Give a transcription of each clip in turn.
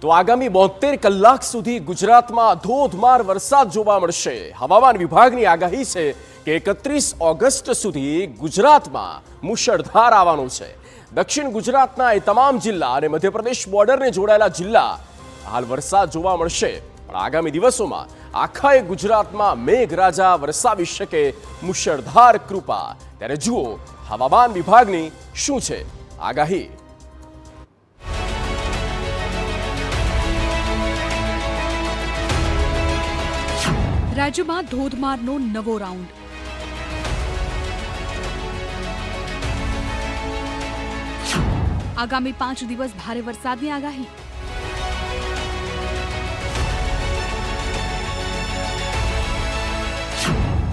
તો આગામી 72 કલાક સુધી ગુજરાતમાં ધોધમાર વરસાદ જોવા મળશે। હવામાન વિભાગની આગાહી છે કે 31 ઓગસ્ટ સુધી ગુજરાતમાં મુશળધાર આવવાનું છે। દક્ષિણ ગુજરાતના એ તમામ જિલ્લા અને મધ્યપ્રદેશ બોર્ડરને જોડાયેલા જિલ્લા હાલ વરસાદ જોવા મળશે, પણ આગામી દિવસોમાં આખા ગુજરાતમાં મેઘરાજા વરસાવી શકે મુશળધાર કૃપા। ત્યારે જુઓ હવામાન વિભાગની શું છે આગાહી। રાજ્યમાં ધોધમારનો નવો રાઉન્ડ। આગામી 5 દિવસ ભારે વરસાદની આગાહી।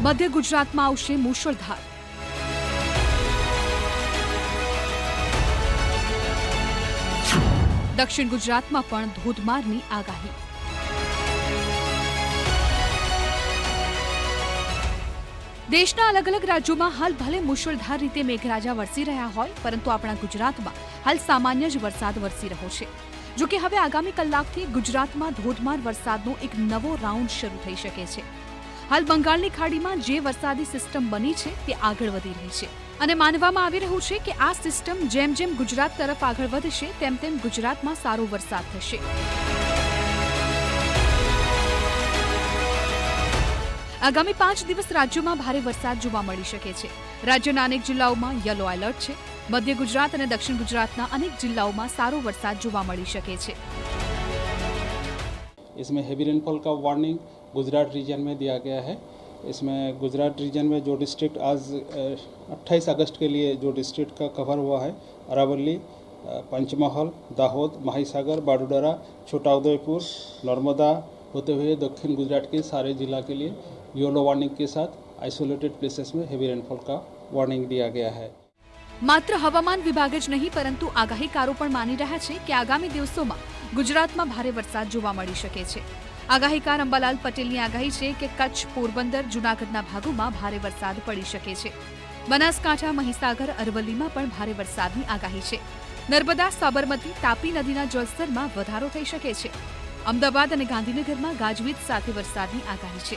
મધ્ય ગુજરાતમાં આવશે મુશળધાર। દક્ષિણ ગુજરાતમાં પણ ધોધમારની આગાહી। દેશના અલગ અલગ રાજ્યોમાં હાલ ભલે મુશળધાર રીતે મેઘરાજા વરસી રહ્યા હોય, પરંતુ આપણા ગુજરાતમાં હાલ સામાન્ય જ વરસાદ વરસી રહ્યો છે। જો કે હવે આગામી કલાકથી ગુજરાતમાં ધોધમાર વરસાદનો એક નવો રાઉન્ડ શરૂ થઈ શકે છે। હાલ બંગાળની ખાડીમાં જે વરસાદી સિસ્ટમ બની છે તે આગળ વધી રહી છે અને માનવામાં આવી રહ્યું છે કે આ સિસ્ટમ જેમ જેમ ગુજરાત તરફ આગળ વધશે તેમ તેમ ગુજરાતમાં સારો વરસાદ થશે। આગામી 5 દિવસ રાજ્યમાં ભારે વરસાદ જોવા મળી શકે છે। રાજ્યના અનેક જિલ્લાઓમાં યલો એલર્ટ છે। મધ્ય ગુજરાત અને દક્ષિણ ગુજરાતના અનેક જિલ્લાઓમાં સારો વરસાદ જોવા મળી શકે છે। इसमें हेवी रेनफॉल का वार्निंग गुजरात रीजन में दिया गया है। इसमें गुजरात रीजन में जो डिस्ट्रिक्ट आज 28 अगस्त के लिए जो डिस्ट्रिक्ट का कवर हुआ है, अरावली, पंचमहल, दाहोद, माहीसागर, बाडूडरा, छोटा उदयपुर, नर्मदा होते हुए दक्षिण गुजरात के सारे जिला के लिए येलो वार्निंग के साथ आइसोलेटेड प्लेसेस में हेवी रेनफॉल का वार्निंग दिया गया है। માત્ર હવામાન વિભાગ જ નહીં, પરંતુ આગાહીકારો પણ માની રહ્યા છે કે આગામી દિવસોમાં ગુજરાતમાં ભારે વરસાદ જોવા મળી શકે છે। આગાહીકાર અંબાલાલ પટેલની આગાહી છે કે કચ્છ, પોરબંદર, જૂનાગઢના ભાગોમાં ભારે વરસાદ પડી શકે છે। બનાસકાંઠા, મહીસાગર, અરવલ્લીમાં પણ ભારે વરસાદની આગાહી છે। નર્મદા, સાબરમતી, તાપી નદીના જળસ્તરમાં વધારો થઈ શકે છે। અમદાવાદ અને ગાંધીનગરમાં ગાજવીજ સાથે વરસાદની આગાહી છે।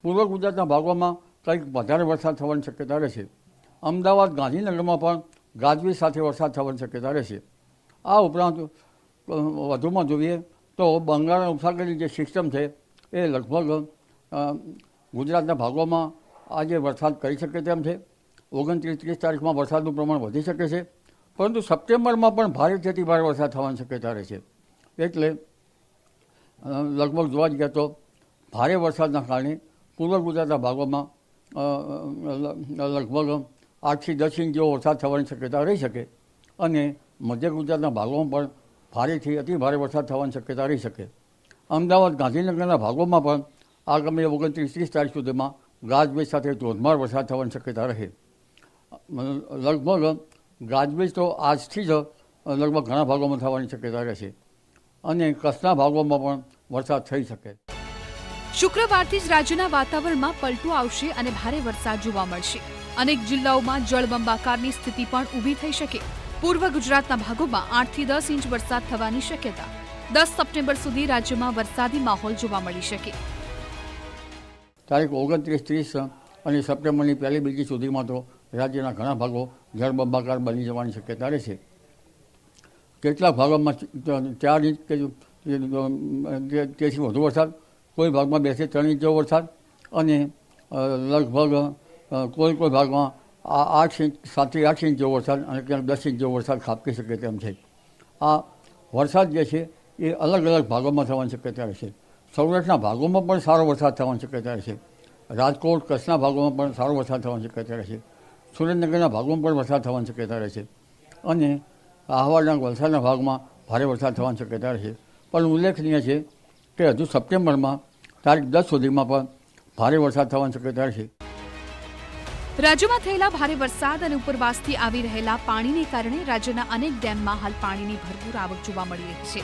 પૂર્વ ગુજરાતના ભાગોમાં કંઈક વધારે વરસાદ થવાની શક્યતા રહેશે। અમદાવાદ, ગાંધીનગરમાં પણ ગાજવીજ સાથે વરસાદ થવાની શક્યતા રહેશે। આ ઉપરાંત વધુમાં જોઈએ તો બંગાળના ઉપસાગરની જે સિસ્ટમ છે એ લગભગ ગુજરાતના ભાગોમાં આજે વરસાદ કરી શકે તેમ છે। 29-30 તારીખમાં વરસાદનું પ્રમાણ વધી શકે છે, પરંતુ સપ્ટેમ્બરમાં પણ ભારેથી ભારે વરસાદ થવાની શક્યતા રહેશે। એટલે લગભગ જોવા જઈએ તો ભારે વરસાદના કારણે પૂર્વ ગુજરાતના ભાગોમાં લગભગ 8 થી 10 ઇંચ જેવો વરસાદ થવાની શક્યતા રહી શકે અને મધ્ય ગુજરાતના ભાગોમાં પણ ભારેથી અતિ ભારે વરસાદ થવાની શક્યતા રહી શકે। અમદાવાદ, ગાંધીનગરના ભાગોમાં પણ આગામી 29-30 તારીખ સુધીમાં ગાજવીજ સાથે ધોધમાર વરસાદ થવાની શક્યતા રહે। લગભગ ગાજવીજ તો આજથી જ લગભગ ઘણા ભાગોમાં થવાની શક્યતા રહેશે અને કચ્છના ભાગોમાં પણ વરસાદ થઈ શકે। શુક્રવારથી જ રાજ્યના વાતાવરણમાં પલટો આવશે અને ભારે વરસાદ જોવા મળશે। અનેક જિલ્લાઓમાં જળબંબાકારની સ્થિતિ પણ ઊભી થઈ શકે। પૂર્વ ગુજરાતના ભાગોમાં 8 થી 10 ઇંચ વરસાદ થવાની શક્યતા। 10 સપ્ટેમ્બર સુધી રાજ્યમાં વરસાદી માહોલ જોવા મળી શકે। તારીખ 29-30 અને સપ્ટેમ્બરની પહેલી બીજી સુધીમાં તો રાજ્યના ઘણા ભાગો જળબંબાકાર બની જવાની શક્યતા રહેશે। કેટલાક ભાગોમાં 4 ઇંચ કે તેથી વધુ વરસાદ, કોઈ ભાગમાં 2 થી 3 ઇંચ જેવો વરસાદ અને લગભગ કોઈ ભાગમાં 7 થી 8 ઇંચ જેવો વરસાદ અને ક્યાંક 10 ઇંચ જેવો વરસાદ ખાબકી શકે તેમ છે। આ વરસાદ જે છે એ અલગ અલગ ભાગોમાં થવાની શક્યતા રહેશે। સૌરાષ્ટ્રના ભાગોમાં પણ સારો વરસાદ થવાની શક્યતા રહેશે। રાજકોટ, કચ્છના ભાગોમાં પણ સારો વરસાદ થવાની શક્યતા રહેશે। સુરેન્દ્રનગરના ભાગોમાં પણ વરસાદ થવાની શક્યતા રહેશે અને આહવાના, વલસાડના ભાગમાં ભારે વરસાદ થવાની શક્યતા રહેશે। પણ ઉલ્લેખનીય છે કે હજુ સપ્ટેમ્બરમાં તારીખ 10 સુધીમાં પણ ભારે વરસાદ થવાની શક્યતા રહેશે। રાજ્યમાં થયેલા ભારે વરસાદ અને ઉપરવાસથી આવી રહેલા પાણીને કારણે રાજ્યના અનેક ડેમમાં હાલ પાણીની ભરપૂર આવક જોવા મળી રહી છે।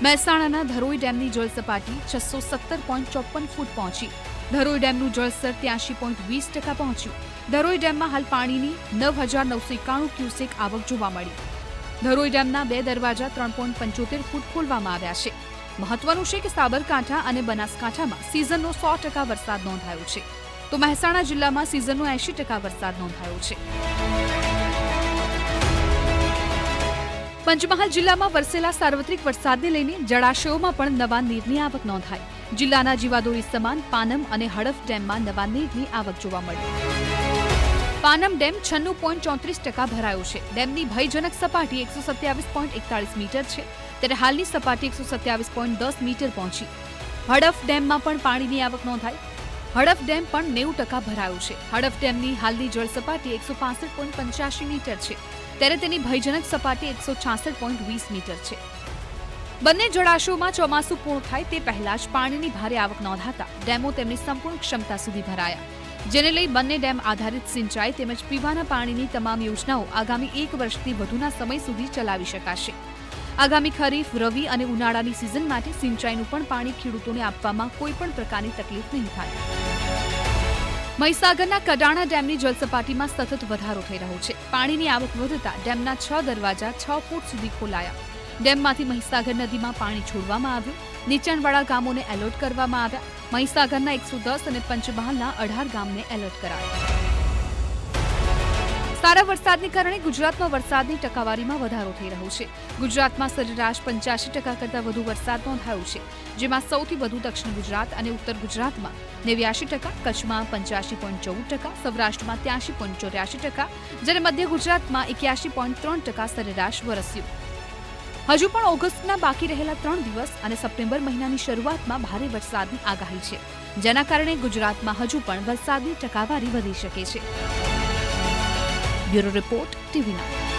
મહેસાણાના ધરોઈ ડેમની જળસપાટી 617.54 ફૂટ પહોંચી। ધરોઈ ડેમનું જળસ્તર 83.20% પહોંચ્યું। ધરોઈ ડેમમાં હાલ પાણીની 9,991 ક્યુસેક આવક જોવા મળી। ધરોઈ ડેમના 2 દરવાજા 3.75 ફૂટ ખોલવામાં આવ્યા છે. મહત્વનું છે કે સાબરકાંઠા અને બનાસકાંઠામાં સિઝનનો 100% વરસાદ નોંધાયો છે, તો મહેસાણા જિલ્લામાં સિઝનનો 80% વરસાદ નોંધાયો છે. પંચમહાલ જિલ્લામાં વરસેલા સાર્વત્રિક વરસાદને લઈને જળાશયોમાં પણ નવા નીરની આવક નોંધાઈ. જિલ્લાના જીવાદોરી સમાન પાનમ અને હડફ ડેમમાં નવા નીરની આવક જોવા મળી. પાનમ ડેમ 96.34% ભરાયો છે. ડેમની ભયજનક સપાટી 127.41 મીટર છે, ત્યારે હાલની સપાટી 127.10 મીટર પહોંચી. હડફ ડેમમાં પણ પાણીની આવક નોંધાઈ. હડફ ડેમ પણ 90% ભરાયો છે. હડફ ડેમની હાલની જળ સપાટી 165.85 મીટર છે, ત્યારે તેની ભયજનક સપાટી 166.20 મીટર છે. બંને જળાશયોમાં ચોમાસું પૂર્ણ થાય તે પહેલા જ પાણીની ભારે આવક નોંધાતા ડેમો તેમની સંપૂર્ણ ક્ષમતા સુધી ભરાયા, જેને લઈ બંને ડેમ આધારિત સિંચાઈ તેમજ પીવાના પાણીની તમામ યોજનાઓ આગામી 1 વર્ષથી વધુના સમય સુધી ચલાવી શકાશે. આગામી ખરીફ, રવિ અને ઉનાળાની સિઝન માટે સિંચાઈનું પણ પાણી ખેડૂતોને આપવામાં કોઈ પણ પ્રકારની તકલીફ નહીં થાય. મહીસાગરના કડાણા ડેમની જળસપાટીમાં સતત વધારો થઈ રહ્યો છે. પાણીની આવક વધતા ડેમના 6 દરવાજા 6 ફૂટ સુધી ખોલાયા. ડેમમાંથી મહીસાગર નદીમાં પાણી છોડવામાં આવ્યું. નીચાણવાળા ગામોને એલર્ટ કરવામાં આવ્યા. મહીસાગરના 110 અને પંચમહાલના 18 ગામને એલર્ટ કરાયા. સારા વરસાદને કારણે ગુજરાતમાં વરસાદની ટકાવારીમાં વધારો થઈ રહ્યો છે. ગુજરાતમાં સરેરાશ 85% કરતાં વધુ વરસાદ નોંધાયો છે, જેમાં સૌથી વધુ દક્ષિણ ગુજરાત અને ઉત્તર ગુજરાતમાં 89%, કચ્છમાં 85.14%, સૌરાષ્ટ્રમાં 83.84%, જ્યારે મધ્ય ગુજરાતમાં 81.3% સરેરાશ વરસ્યું. હજુ પણ ઓગસ્ટના બાકી રહેલા 3 દિવસ અને સપ્ટેમ્બર મહિનાની શરૂઆતમાં ભારે વરસાદની આગાહી છે, જેના કારણે ગુજરાતમાં હજુ પણ વરસાદની ટકાવારી વધી શકે છે. Bureau report, TV9.